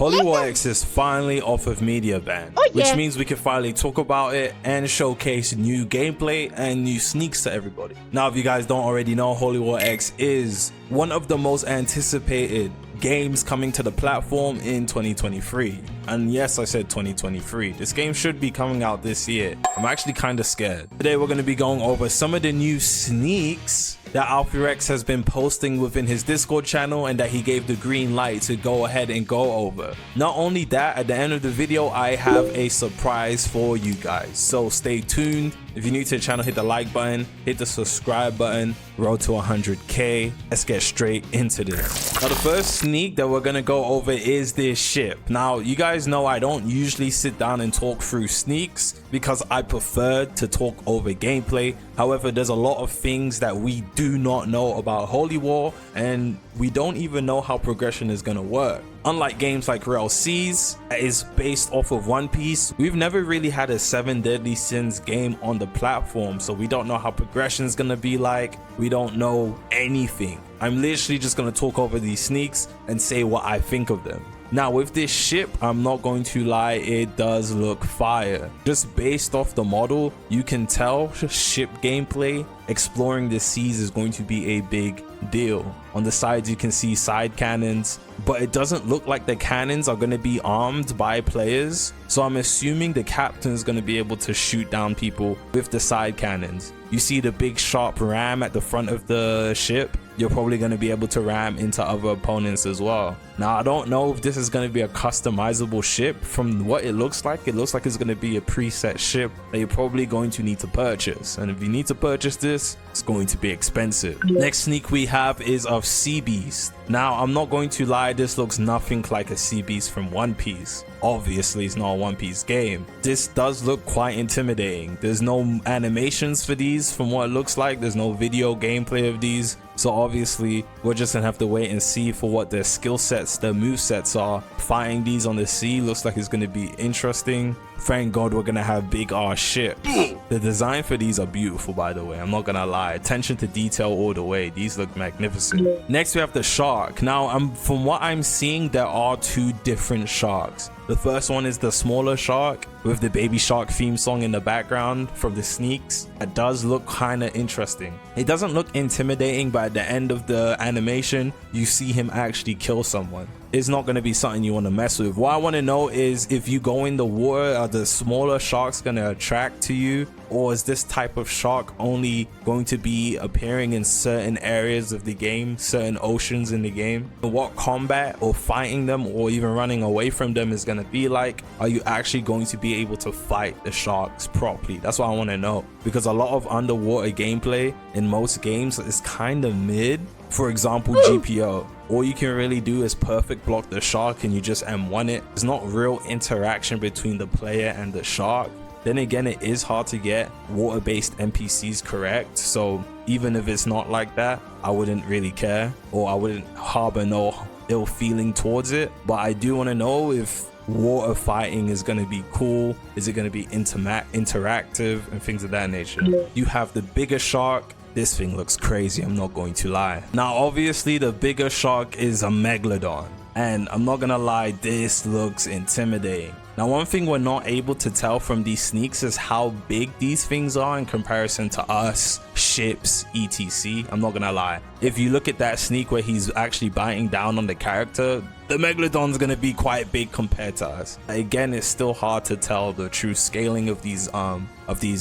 Revolveragz is finally off of media ban, which means we can finally talk about it and showcase new gameplay and new sneaks to everybody. Now, if you guys don't already know, Revolveragz is one of the most anticipated games coming to the platform in 2023. And yes, I said 2023. This game should be coming out this year. I'm actually kind of scared. Today we're going to be going over some of the new sneaks that Revolveragz has been posting within his Discord channel and that he gave the green light to go ahead and go over. Not only that, at the end of the video I have a surprise for you guys, so stay tuned. If you're new to the channel, hit the like button, hit the subscribe button. Road to 100k. Let's get straight into this. Now, the first sneak that we're gonna go over is this ship. Now, you guys know I don't usually sit down and talk through sneaks because I prefer to talk over gameplay. However, there's a lot of things that we do not know about Holy War, and we don't even know how progression is gonna work. Unlike games like Revolveragz that is based off of One Piece, we've never really had a 7 Deadly Sins game on the platform, so we don't know how progression is gonna be like. We don't know anything. I'm literally just gonna talk over these sneaks and say what I think of them. Now, with this ship, I'm not going to lie, it does look fire. Just based off the model, you can tell ship gameplay, exploring the seas is going to be a big deal. On the sides, you can see side cannons, but it doesn't look like the cannons are going to be armed by players. So I'm assuming the captain is going to be able to shoot down people with the side cannons. You see the big sharp ram at the front of the ship. You're probably going to be able to ram into other opponents as well. Now, I don't know if this is going to be a customizable ship. From what it looks like it's going to be a preset ship that you're probably going to need to purchase. And if you need to purchase this, it's going to be expensive. Next sneak we have is of Sea Beast. Now, I'm not going to lie, this looks nothing like a Sea Beast from One Piece. Obviously, it's not a One Piece game. This does look quite intimidating. There's no animations for these from what it looks like. There's no video gameplay of these. So obviously, we're just gonna have to wait and see for what their skill sets, their move sets are. Fighting these on the sea looks like it's gonna be interesting. Thank God we're gonna have big ass ships. The design for these are beautiful, by the way. I'm not gonna lie. Attention to detail all the way. These look magnificent. Next, we have the shark. Now, from what I'm seeing, there are two different sharks. The first one is the smaller shark with the baby shark theme song in the background from the sneaks. It does look kind of interesting. It doesn't look intimidating, but at the end of the animation, you see him actually kill someone. It's not going to be something you want to mess with. What I want to know is if you go in the water, are the smaller sharks going to attract to you? Or is this type of shark only going to be appearing in certain areas of the game, certain oceans in the game? What combat or fighting them or even running away from them is going to be like? Are you actually going to be able to fight the sharks properly? That's what I want to know, because a lot of underwater gameplay in most games is kind of mid. For example, GPO. All you can really do is perfect block the shark and you just M1 it. There's not real interaction between the player and the shark. Then again, it is hard to get water-based NPCs correct, so even if it's not like that, I wouldn't really care, or I wouldn't harbor no ill feeling towards it. But I do want to know if water fighting is going to be cool. Is it going to be interactive and things of that nature? You have the bigger shark. This thing looks crazy, I'm not going to lie. Now, obviously, the bigger shark is a Megalodon, and I'm not gonna lie, this looks intimidating. Now, one thing we're not able to tell from these sneaks is how big these things are in comparison to us, ships, etc. I'm not gonna lie. If you look at that sneak where he's actually biting down on the character, the Megalodon's gonna be quite big compared to us. Again, it's still hard to tell the true scaling of these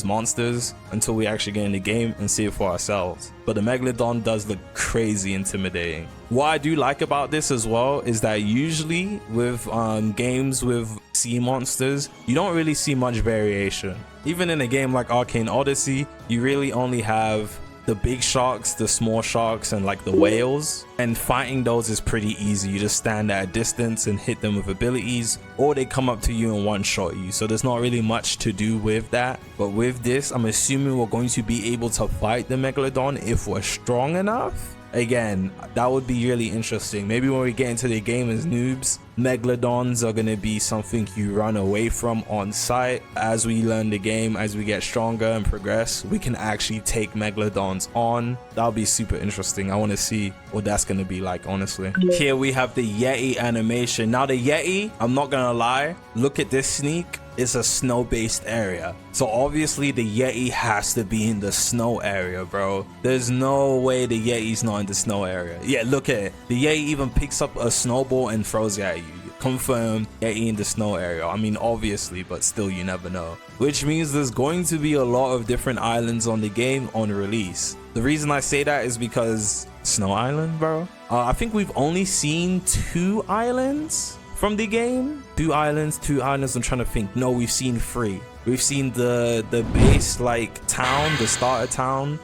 monsters until we actually get in the game and see it for ourselves. But the Megalodon does look crazy intimidating. What I do like about this as well is that usually with games with sea monsters, you don't really see much variation. Even in a game like Arcane Odyssey, you really only have the big sharks, the small sharks, and like the whales, and fighting those is pretty easy. You just stand at a distance and hit them with abilities, or they come up to you and one-shot you, so there's not really much to do with that. But with this, I'm assuming we're going to be able to fight the Megalodon if we're strong enough. again, that would be really interesting. Maybe when we get into the game as noobs, Megalodons are going to be something you run away from on sight. As we learn the game, as we get stronger and progress, we can actually take Megalodons on. That'll be super interesting. I want to see what that's going to be like, honestly. Here we have the Yeti animation. Now the Yeti, I'm not going to lie, look at this sneak. It's a snow-based area, so obviously the Yeti has to be in the snow area, bro. There's no way the Yeti's not in the snow area. Yeah, look at it. The Yeti even picks up a snowball and throws it at you. Confirmed, Yeti in the snow area. I mean, obviously, but still, you never know. Which means there's going to be a lot of different islands on the game on release. The reason I say that is because Snow Island, bro. I think we've only seen 2 islands from the game. 2 islands. I'm trying to think. No, we've seen 3. We've seen the base like town, the starter town,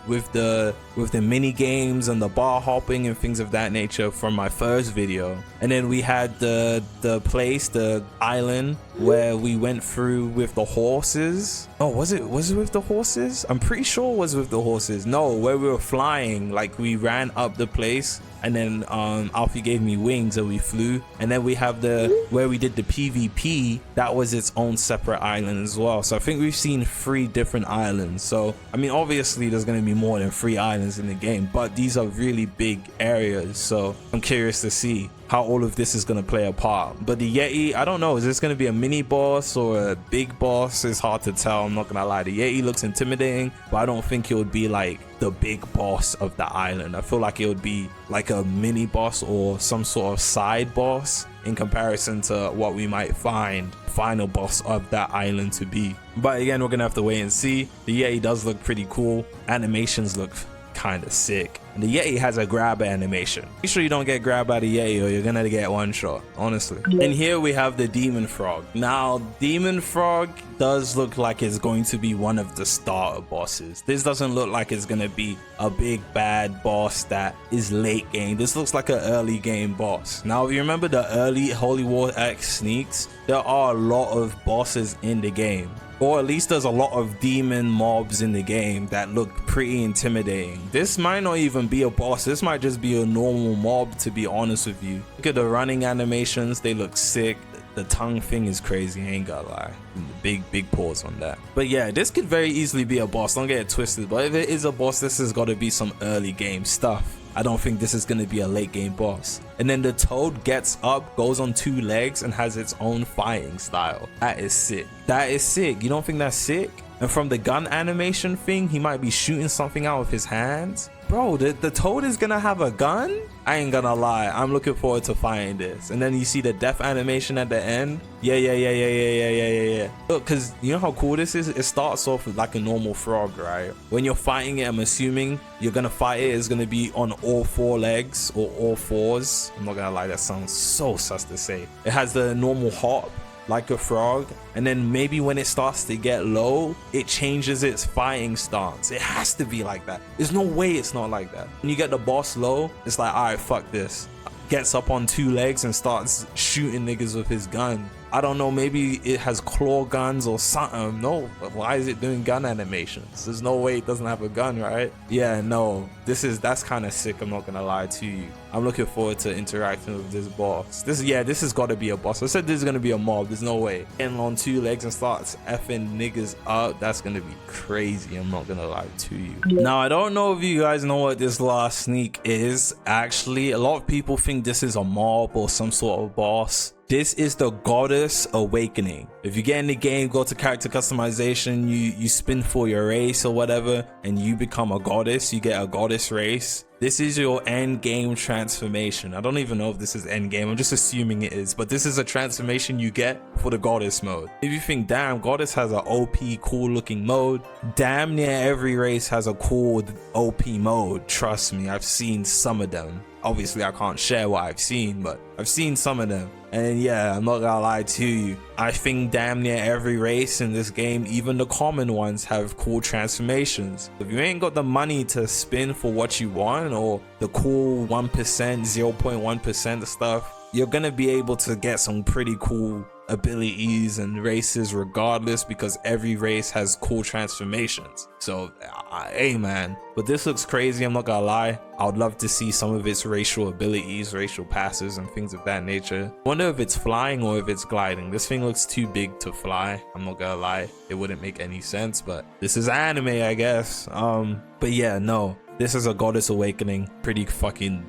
with the mini games and the bar hopping and things of that nature from my first video. And then we had the place, the island where we went through with the horses. Oh, was it with the horses? I'm pretty sure it was with the horses. No, where we were flying, like we ran up the place and then Alfie gave me wings and we flew. And then we have where we did the PvP, that was its own separate island as well. So I think we've seen 3 different islands. So I mean, obviously there's going to be more than 3 islands in the game, but these are really big areas. So I'm curious to see how all of this is going to play a part. But the Yeti, I don't know, is this going to be a mini boss or a big boss? It's hard to tell, I'm not gonna lie. The Yeti looks intimidating, but I don't think it would be like the big boss of the island. I feel like it would be like a mini boss or some sort of side boss in comparison to what we might find final boss of that island to be. But again, we're gonna have to wait and see. The Yeti does look pretty cool. Animations look kind of sick. And the Yeti has a grab animation. Make sure you don't get grabbed by the Yeti or you're gonna get one shot, honestly. And here we have the Demon Frog. Now, Demon Frog does look like it's going to be one of the starter bosses. This doesn't look like it's gonna be a big bad boss that is late game. This looks like an early game boss. Now, if you remember the early Revolveragz sneaks, there are a lot of bosses in the game. Or at least there's a lot of demon mobs in the game that look pretty intimidating. This might not even be a boss. This might just be a normal mob, to be honest with you. Look at the running animations. They look sick. The tongue thing is crazy, I ain't gonna lie. Big pause on that. But yeah, this could very easily be a boss. Don't get it twisted. But if it is a boss, this has got to be some early game stuff. I don't think this is going to be a late game boss. And then the toad gets up, goes on 2 legs, and has its own fighting style. That is sick. That is sick. You don't think that's sick? And from the gun animation thing, he might be shooting something out of his hands. Bro, the toad is gonna have a gun? I ain't gonna lie, I'm looking forward to finding this. And then you see the death animation at the end. Yeah. Look, cause you know how cool this is? It starts off with like a normal frog, right? When you're fighting it, I'm assuming you're gonna fight it. It's gonna be on all 4 legs or all 4s. I'm not gonna lie, that sounds so sus to say. It has the normal hop like a frog, and then maybe when it starts to get low, it changes its fighting stance. It has to be like that. There's no way it's not like that. When you get the boss low, it's like, all right, fuck this. Gets up on 2 legs and starts shooting niggas with his gun. I don't know, maybe it has claw guns or something. No, why is it doing gun animations? There's no way it doesn't have a gun, right? Yeah, no, that's kind of sick, I'm not gonna lie to you. I'm looking forward to interacting with this boss. This has got to be a boss. I said this is gonna be a mob, there's no way. Getting on 2 legs and starts effing niggas up, that's gonna be crazy, I'm not gonna lie to you. Now, I don't know if you guys know what this last sneak is. Actually, a lot of people think this is a mob or some sort of boss. This is the Goddess Awakening. If you get in the game, go to character customization, you spin for your race or whatever, and you become a goddess, you get a goddess race. This is your end game transformation. I don't even know if this is end game, I'm just assuming it is, but this is a transformation you get for the goddess mode. If you think, damn, goddess has an OP cool looking mode, damn near every race has a cool OP mode. Trust me, I've seen some of them. Obviously, I can't share what I've seen, but I've seen some of them. And yeah, I'm not gonna lie to you, I think damn near every race in this game, even the common ones, have cool transformations. If you ain't got the money to spin for what you want, or the cool 1%, 0.1% stuff, you're gonna be able to get some pretty cool abilities and races regardless, because every race has cool transformations. So hey man, but this looks crazy, I'm not gonna lie. I would love to see some of its racial abilities, racial passes and things of that nature. Wonder if it's flying or if it's gliding. This thing looks too big to fly, I'm not gonna lie. It wouldn't make any sense, but this is anime, I guess. But yeah, no, this is a Goddess Awakening. Pretty fucking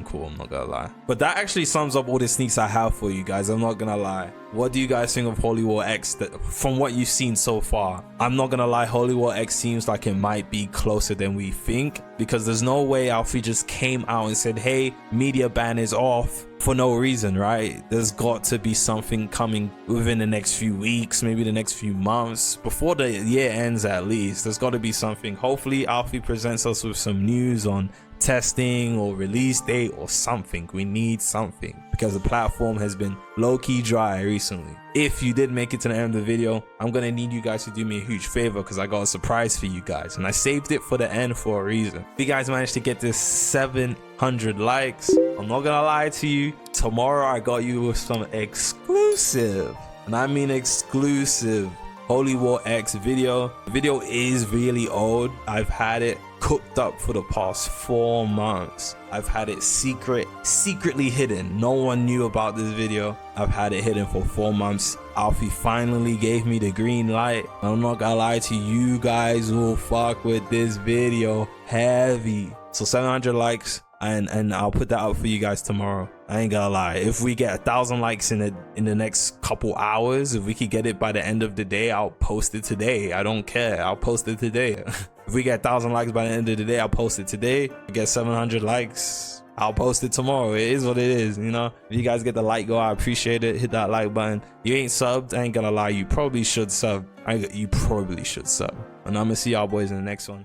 cool, I'm not gonna lie. But that actually sums up all the sneaks I have for you guys, I'm not gonna lie. What do you guys think of Holy War X from what you've seen so far? I'm not gonna lie, Holy War X seems like it might be closer than we think, because there's no way Alfie just came out and said, hey, media ban is off for no reason, right? There's got to be something coming within the next few weeks, maybe the next few months, before the year ends at least. There's got to be something. Hopefully Alfie presents us with some news on testing or release date or something. We need something, because the platform has been low-key dry recently. If you did make it to the end of the video, I'm gonna need you guys to do me a huge favor, because I got a surprise for you guys and I saved it for the end for a reason. If you guys managed to get this 700 likes, I'm not gonna lie to you, tomorrow I got you with some exclusive, and I mean exclusive, Holy War X video. The video is really old. I've had it cooked up for the past 4 months. I've had it secretly hidden. No one knew about this video. I've had it hidden for 4 months. Alfie finally gave me the green light. I'm not gonna lie to you, you guys will fuck with this video heavy. So 700 likes, and I'll put that out for you guys tomorrow. I ain't gonna lie, if we get 1,000 likes in the next couple hours, if we could get it by the end of the day, I'll post it today. I don't care, I'll post it today. If we get 1,000 likes by the end of the day, I'll post it today. If we get 700 likes, I'll post it tomorrow. It is what it is, you know. If you guys get the like go, I appreciate it. Hit that like button. You ain't subbed, I ain't gonna lie, you probably should sub. You probably should sub. And I'm gonna see y'all boys in the next one.